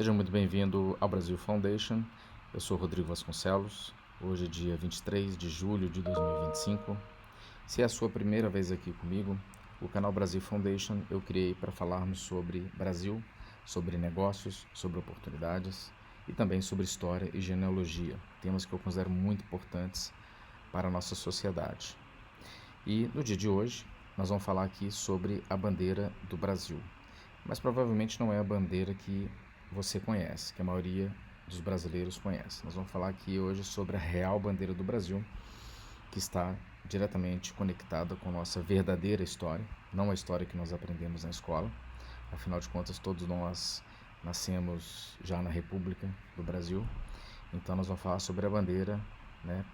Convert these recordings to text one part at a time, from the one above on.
Seja muito bem-vindo ao Brasil Foundation. Eu sou Rodrigo Vasconcelos. Hoje é dia 23 de julho de 2025. Se é a sua primeira vez aqui comigo, o canal Brasil Foundation eu criei para falarmos sobre Brasil, sobre negócios, sobre oportunidades e também sobre história e genealogia, temas que eu considero muito importantes para a nossa sociedade. E no dia de hoje nós vamos falar aqui sobre a bandeira do Brasil, mas provavelmente não é a bandeira que você conhece, que a maioria dos brasileiros conhece. Nós vamos falar aqui hoje sobre a real bandeira do Brasil, que está diretamente conectada com nossa verdadeira história, não a história que nós aprendemos na escola. Afinal de contas, todos nós nascemos já na República do Brasil, então nós vamos falar sobre a bandeira,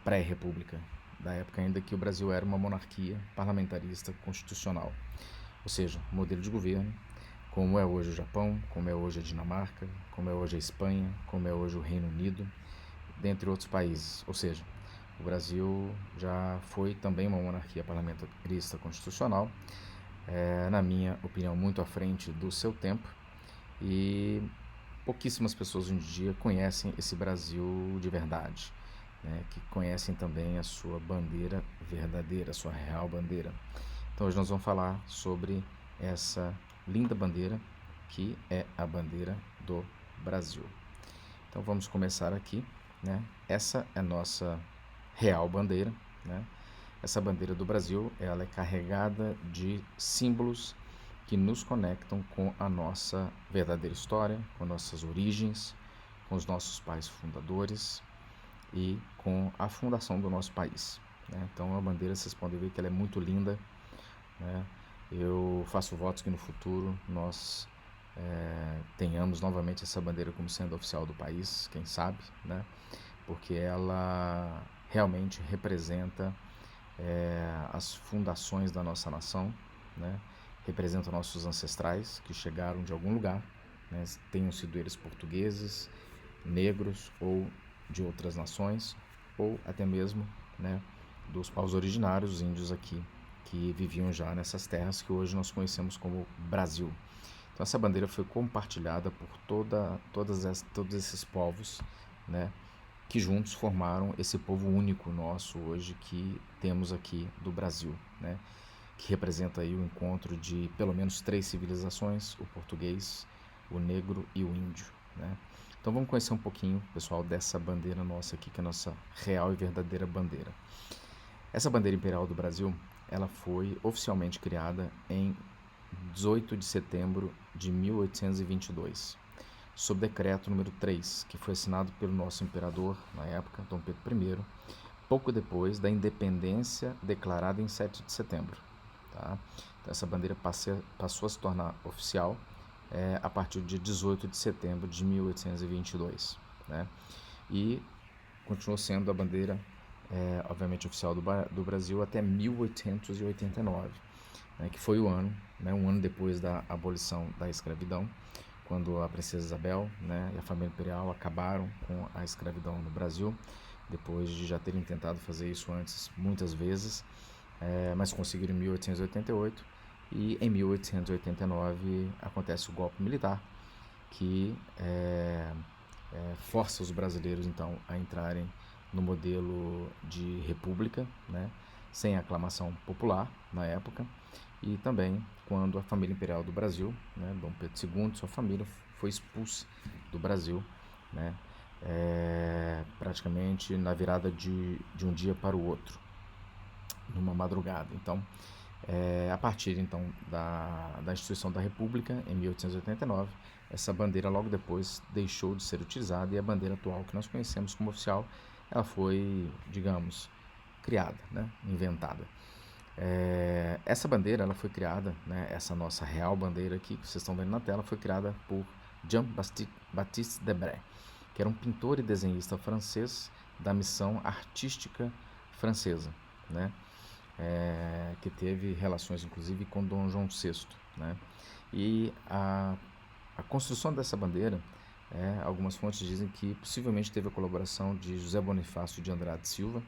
pré-república, da época ainda que o Brasil era uma monarquia parlamentarista constitucional, ou seja, modelo de governo como é hoje o Japão, como é hoje a Dinamarca, como é hoje a Espanha, como é hoje o Reino Unido, dentre outros países. Ou seja, o Brasil já foi também uma monarquia parlamentarista constitucional, na minha opinião, muito à frente do seu tempo, e pouquíssimas pessoas hoje em dia conhecem esse Brasil de verdade, que conhecem também a sua bandeira verdadeira, a sua real bandeira. Então hoje nós vamos falar sobre essa linda bandeira que é a bandeira do Brasil. Então vamos começar aqui, Essa é a nossa real bandeira, Essa bandeira do Brasil, ela é carregada de símbolos que nos conectam com a nossa verdadeira história, com nossas origens, com os nossos pais fundadores e com a fundação do nosso país. Então a bandeira, vocês podem ver que ela é muito linda. Eu faço votos que no futuro nós tenhamos novamente essa bandeira como sendo oficial do país, quem sabe, porque ela realmente representa as fundações da nossa nação, representa nossos ancestrais que chegaram de algum lugar, tenham sido eles portugueses, negros ou de outras nações, ou até mesmo dos povos originários, os índios aqui, que viviam já nessas terras que hoje nós conhecemos como Brasil. Então essa bandeira foi compartilhada por todos esses povos, que juntos formaram esse povo único nosso hoje que temos aqui do Brasil, que representa aí o encontro de pelo menos 3 civilizações, o português, o negro e o índio, Então vamos conhecer um pouquinho, pessoal, dessa bandeira nossa aqui, que é a nossa real e verdadeira bandeira. Essa bandeira imperial do Brasil, ela foi oficialmente criada em 18 de setembro de 1822, sob decreto número 3, que foi assinado pelo nosso imperador, na época, Dom Pedro I, pouco depois da independência declarada em 7 de setembro. Então, essa bandeira passou a se tornar oficial a partir de 18 de setembro de 1822. E continuou sendo a bandeira obviamente oficial do Brasil até 1889, que foi o ano, um ano depois da abolição da escravidão, quando a princesa Isabel e a família imperial acabaram com a escravidão no Brasil, depois de já terem tentado fazer isso antes muitas vezes, mas conseguiram em 1888, e em 1889 acontece o golpe militar, que força os brasileiros então a entrarem no modelo de república, sem aclamação popular na época, e também quando a família imperial do Brasil, Dom Pedro II, sua família foi expulsa do Brasil, praticamente na virada de um dia para o outro, numa madrugada. Então, a partir então da instituição da República, em 1889, essa bandeira logo depois deixou de ser utilizada, e a bandeira atual que nós conhecemos como oficial, ela foi, digamos, criada, inventada. Essa bandeira, ela foi criada, essa nossa real bandeira aqui, que vocês estão vendo na tela, foi criada por Jean-Baptiste Debré, que era um pintor e desenhista francês da missão artística francesa, que teve relações inclusive com Dom João VI, E a construção dessa bandeira, algumas fontes dizem que possivelmente teve a colaboração de José Bonifácio de Andrade Silva,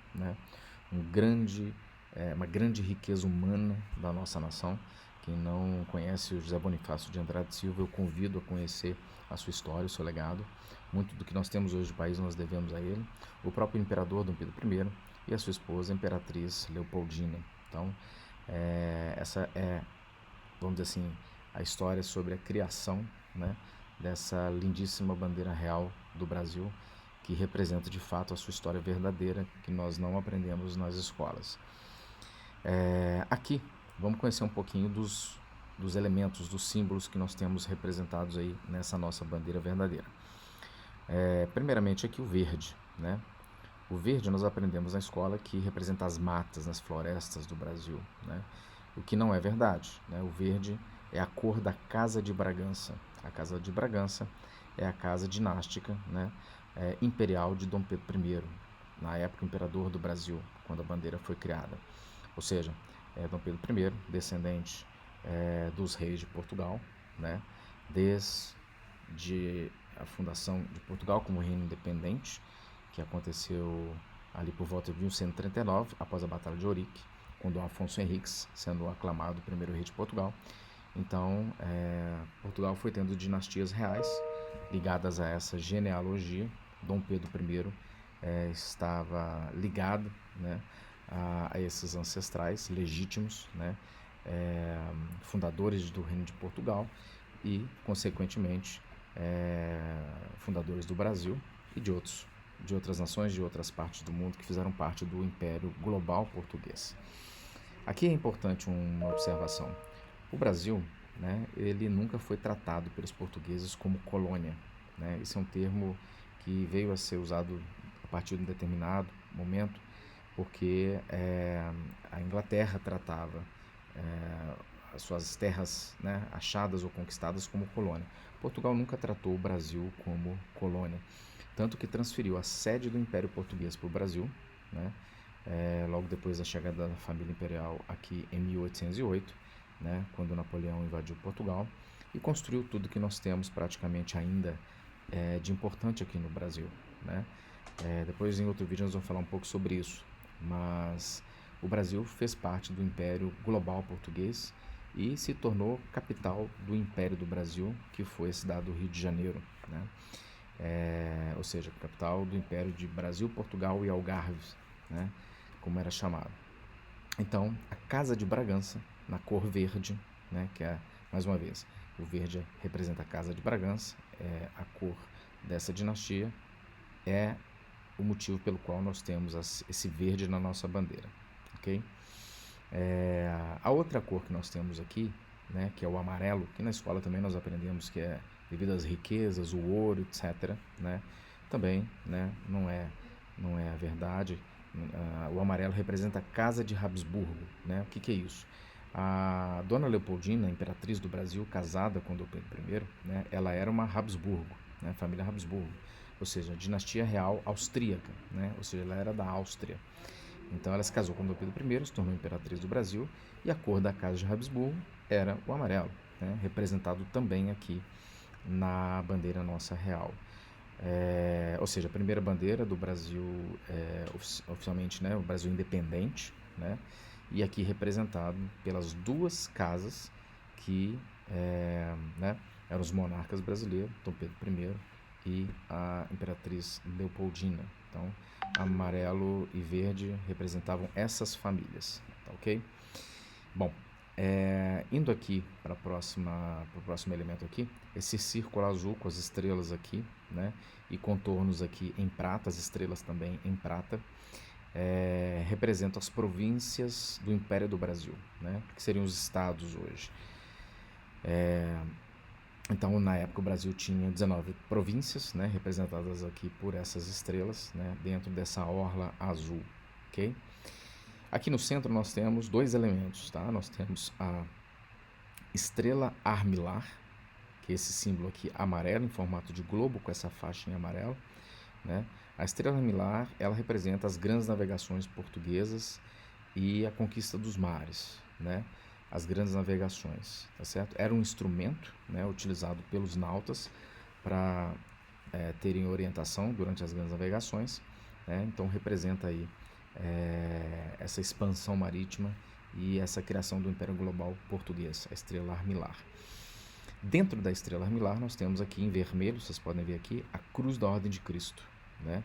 uma grande riqueza humana da nossa nação, Quem não conhece o José Bonifácio de Andrade Silva, eu convido a conhecer a sua história, o seu legado. Muito do que nós temos hoje no país nós devemos a ele. O próprio imperador Dom Pedro I e a sua esposa, a imperatriz Leopoldina. Então, essa é, vamos dizer assim, a história sobre a criação, né, dessa lindíssima bandeira real do Brasil, que representa de fato a sua história verdadeira, que nós não aprendemos nas escolas. Aqui, vamos conhecer um pouquinho dos elementos, dos símbolos que nós temos representados aí nessa nossa bandeira verdadeira. Primeiramente aqui o verde, né? O verde nós aprendemos na escola que representa as matas, nas florestas do Brasil, né? O que não é verdade, né? O verde é a cor da Casa de Bragança. A Casa de Bragança é a casa dinástica, né, imperial de Dom Pedro I, na época imperador do Brasil, quando a bandeira foi criada. Ou seja, Dom Pedro I, descendente dos reis de Portugal, né, desde a fundação de Portugal como reino independente, que aconteceu ali por volta de 1139, após a Batalha de Ourique, com Dom Afonso Henriques sendo aclamado o primeiro rei de Portugal. Então, Portugal foi tendo dinastias reais ligadas a essa genealogia. Dom Pedro I estava ligado, né, a esses ancestrais legítimos, né, fundadores do Reino de Portugal e, consequentemente, fundadores do Brasil e de outras nações, de outras partes do mundo que fizeram parte do Império Global Português. Aqui é importante uma observação. O Brasil, né, ele nunca foi tratado pelos portugueses como colônia, né? Esse é um termo que veio a ser usado a partir de um determinado momento, porque a Inglaterra tratava as suas terras, né, achadas ou conquistadas como colônia. Portugal nunca tratou o Brasil como colônia, tanto que transferiu a sede do Império Português para o Brasil, né, logo depois da chegada da família imperial aqui em 1808, né, quando Napoleão invadiu Portugal e construiu tudo que nós temos praticamente ainda de importante aqui no Brasil, né? Depois em outro vídeo nós vamos falar um pouco sobre isso, mas o Brasil fez parte do Império Global Português e se tornou capital do Império do Brasil, que foi a cidade do Rio de Janeiro, né? Ou seja, capital do Império de Brasil, Portugal e Algarve, né, como era chamado. Então, a Casa de Bragança, na cor verde, né, que é, mais uma vez, o verde representa a Casa de Bragança, é a cor dessa dinastia, é o motivo pelo qual nós temos esse verde na nossa bandeira, ok? A outra cor que nós temos aqui, né, que é o amarelo, que na escola também nós aprendemos que é devido às riquezas, o ouro, etc., né, também, né, não é a verdade. O amarelo representa a Casa de Habsburgo, né? O que é isso? A Dona Leopoldina, imperatriz do Brasil, casada com Dom Pedro I, né, ela era uma Habsburgo, né, família Habsburgo, ou seja, dinastia real austríaca, né, ou seja, ela era da Áustria. Então ela se casou com Dom Pedro I, se tornou imperatriz do Brasil, e a cor da Casa de Habsburgo era o amarelo, né, representado também aqui na bandeira nossa real. Ou seja, a primeira bandeira do Brasil, oficialmente, né, o Brasil independente, né, e aqui representado pelas duas casas que né, eram os monarcas brasileiros, Dom Pedro I e a imperatriz Leopoldina. Então, amarelo e verde representavam essas famílias, tá ok? Bom, indo aqui para o próximo elemento aqui, esse círculo azul com as estrelas aqui, né, e contornos aqui em prata, as estrelas também em prata, representam as províncias do Império do Brasil, né, que seriam os estados hoje. Então, na época, o Brasil tinha 19 províncias, né, representadas aqui por essas estrelas, né, dentro dessa orla azul, ok? Aqui no centro nós temos dois elementos, tá? Nós temos a estrela armilar, que é esse símbolo aqui amarelo em formato de globo com essa faixa em amarelo, né? A estrela armilar, ela representa as grandes navegações portuguesas e a conquista dos mares, né? As grandes navegações, tá certo? Era um instrumento, né, utilizado pelos nautas para terem orientação durante as grandes navegações, né? Então representa aí essa expansão marítima e essa criação do Império Global Português, a Estrela Armilar. Dentro da Estrela Armilar nós temos aqui em vermelho, vocês podem ver aqui, a Cruz da Ordem de Cristo, né?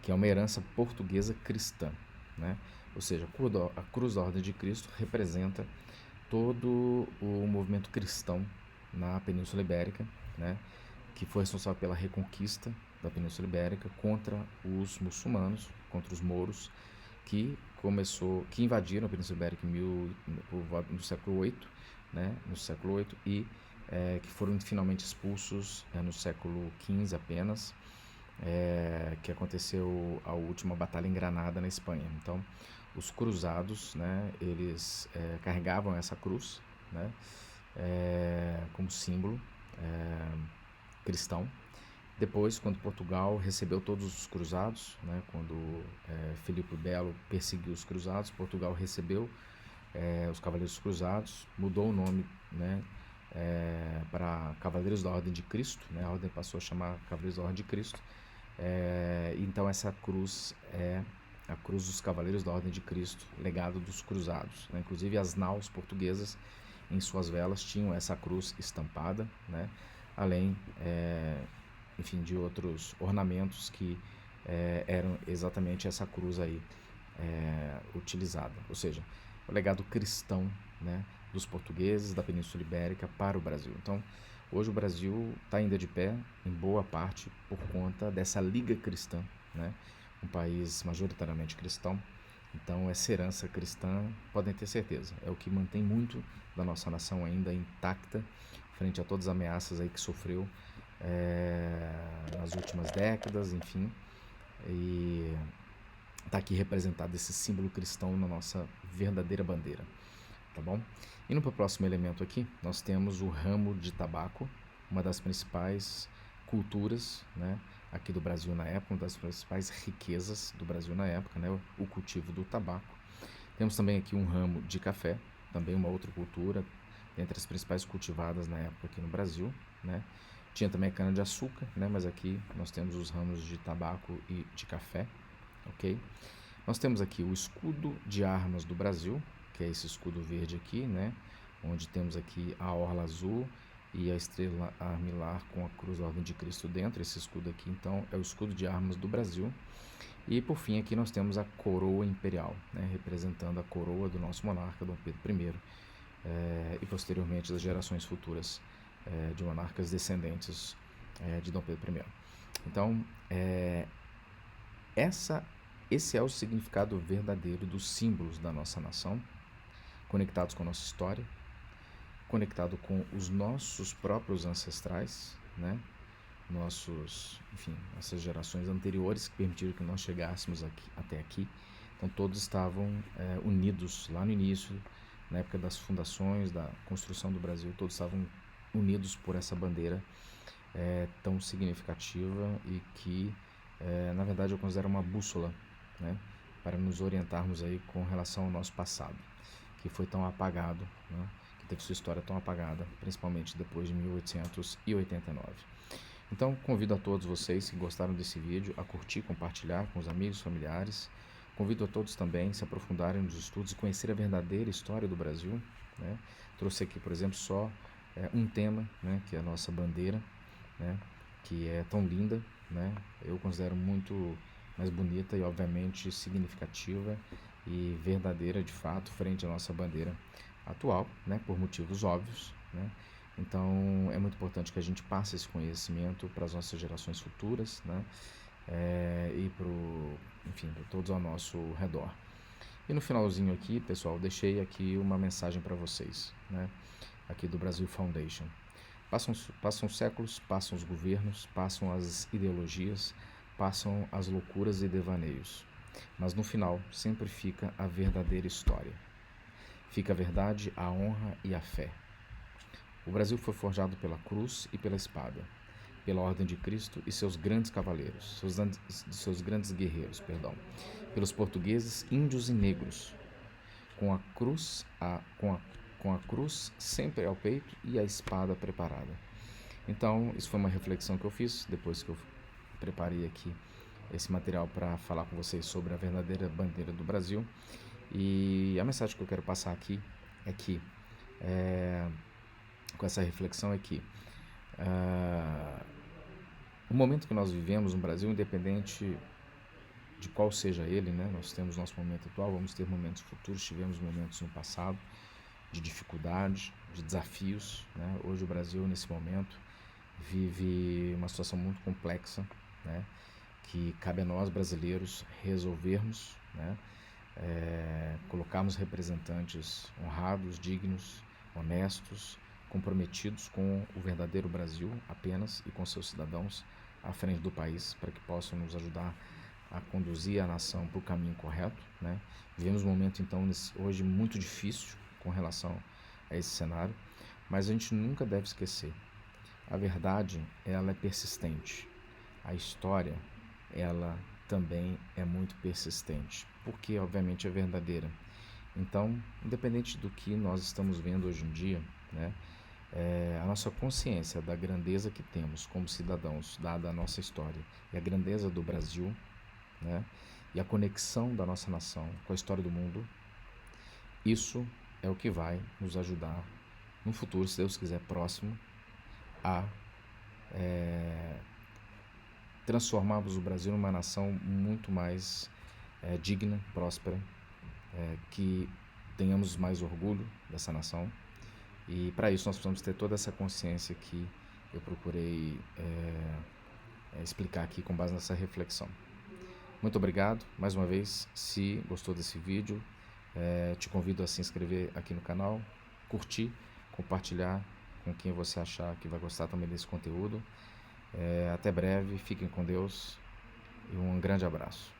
Que é uma herança portuguesa cristã, né? Ou seja, a Cruz da Ordem de Cristo representa todo o movimento cristão na Península Ibérica, né? Que foi responsável pela reconquista da Península Ibérica contra os muçulmanos, contra os mouros, que invadiram a Península Ibérica no século VIII, né? No século VIII e que foram finalmente expulsos no século XV apenas, que aconteceu a última batalha em Granada, na Espanha. Então, os cruzados, né, eles carregavam essa cruz, né, como símbolo cristão. Depois, quando Portugal recebeu todos os cruzados, né, quando Filipe o Belo perseguiu os cruzados, Portugal recebeu os Cavaleiros Cruzados, mudou o nome, né, para Cavaleiros da Ordem de Cristo, né, a ordem passou a chamar Cavaleiros da Ordem de Cristo. Então essa cruz é a cruz dos Cavaleiros da Ordem de Cristo, legado dos cruzados, né? Inclusive as naus portuguesas em suas velas tinham essa cruz estampada, né? Além enfim, de outros ornamentos que eram exatamente essa cruz aí utilizada, ou seja, o legado cristão, né, dos portugueses da Península Ibérica para o Brasil. Então, hoje o Brasil está ainda de pé, em boa parte, por conta dessa liga cristã, né, um país majoritariamente cristão. Então, essa herança cristã, podem ter certeza, é o que mantém muito da nossa nação ainda intacta, frente a todas as ameaças aí que sofreu nas últimas décadas, enfim, e está aqui representado esse símbolo cristão na nossa verdadeira bandeira, tá bom? Indo para o próximo elemento aqui, nós temos o ramo de tabaco, uma das principais culturas, né, aqui do Brasil na época, uma das principais riquezas do Brasil na época, né, o cultivo do tabaco. Temos também aqui um ramo de café, também uma outra cultura, entre as principais cultivadas na época aqui no Brasil, né. Tinha também a cana-de-açúcar, né, mas aqui nós temos os ramos de tabaco e de café, ok? Nós temos aqui o escudo de armas do Brasil, que é esse escudo verde aqui, né, onde temos aqui a orla azul e a estrela armilar com a cruz da Ordem de Cristo dentro. Esse escudo aqui, então, é o escudo de armas do Brasil. E por fim aqui nós temos a coroa imperial, né, representando a coroa do nosso monarca Dom Pedro I, e posteriormente das gerações futuras de monarcas descendentes de Dom Pedro I. Então, esse é o significado verdadeiro dos símbolos da nossa nação, conectados com a nossa história, conectado com os nossos próprios ancestrais, né? Nossas gerações anteriores que permitiram que nós chegássemos até aqui. Então todos estavam unidos lá no início, na época das fundações, da construção do Brasil, todos estavam unidos por essa bandeira tão significativa e que, na verdade, eu considero uma bússola, né, para nos orientarmos aí com relação ao nosso passado, que foi tão apagado, né, que teve sua história tão apagada, principalmente depois de 1889. Então, convido a todos vocês que gostaram desse vídeo a curtir, compartilhar com os amigos, familiares. Convido a todos também a se aprofundarem nos estudos e conhecer a verdadeira história do Brasil, né? Trouxe aqui, por exemplo, só um tema, né, que é a nossa bandeira, né, que é tão linda, né? Eu considero muito mais bonita e, obviamente, significativa e verdadeira, de fato, frente à nossa bandeira atual, né, por motivos óbvios, né? Então, é muito importante que a gente passe esse conhecimento para as nossas gerações futuras, né, e para todos ao nosso redor. E no finalzinho aqui, pessoal, deixei aqui uma mensagem para vocês, né, aqui do Brasil Foundation. Passam séculos, passam os governos, passam as ideologias, passam as loucuras e devaneios, mas no final sempre fica a verdadeira história. Fica a verdade, a honra e a fé. O Brasil foi forjado pela cruz e pela espada, pela Ordem de Cristo e seus grandes cavaleiros, seus grandes guerreiros, pelos portugueses, índios e negros, com a cruz sempre ao peito e a espada preparada. Então, isso foi uma reflexão que eu fiz depois que eu preparei aqui esse material para falar com vocês sobre a verdadeira bandeira do Brasil. E a mensagem que eu quero passar aqui é que, com essa reflexão, é que o momento que nós vivemos no Brasil, independente de qual seja ele, né? Nós temos nosso momento atual, vamos ter momentos futuros, tivemos momentos no passado de dificuldade, de desafios, né? Hoje o Brasil, nesse momento, vive uma situação muito complexa, né? Que cabe a nós brasileiros resolvermos, né? Colocarmos representantes honrados, dignos, honestos, comprometidos com o verdadeiro Brasil apenas e com seus cidadãos à frente do país, para que possam nos ajudar a conduzir a nação para o caminho correto, né? Vivemos um momento, então, hoje muito difícil com relação a esse cenário, mas a gente nunca deve esquecer. A verdade, ela é persistente. A história, ela também é muito persistente, porque obviamente é verdadeira. Então, independente do que nós estamos vendo hoje em dia, né, a nossa consciência da grandeza que temos como cidadãos, dada a nossa história, e a grandeza do Brasil, né, e a conexão da nossa nação com a história do mundo, isso é o que vai nos ajudar no futuro, se Deus quiser, próximo, a transformarmos o Brasil numa nação muito mais digna, próspera, que tenhamos mais orgulho dessa nação. E para isso nós precisamos ter toda essa consciência que eu procurei explicar aqui com base nessa reflexão. Muito obrigado mais uma vez. Se gostou desse vídeo, te convido a se inscrever aqui no canal, curtir, compartilhar com quem você achar que vai gostar também desse conteúdo. Até breve, fiquem com Deus e um grande abraço.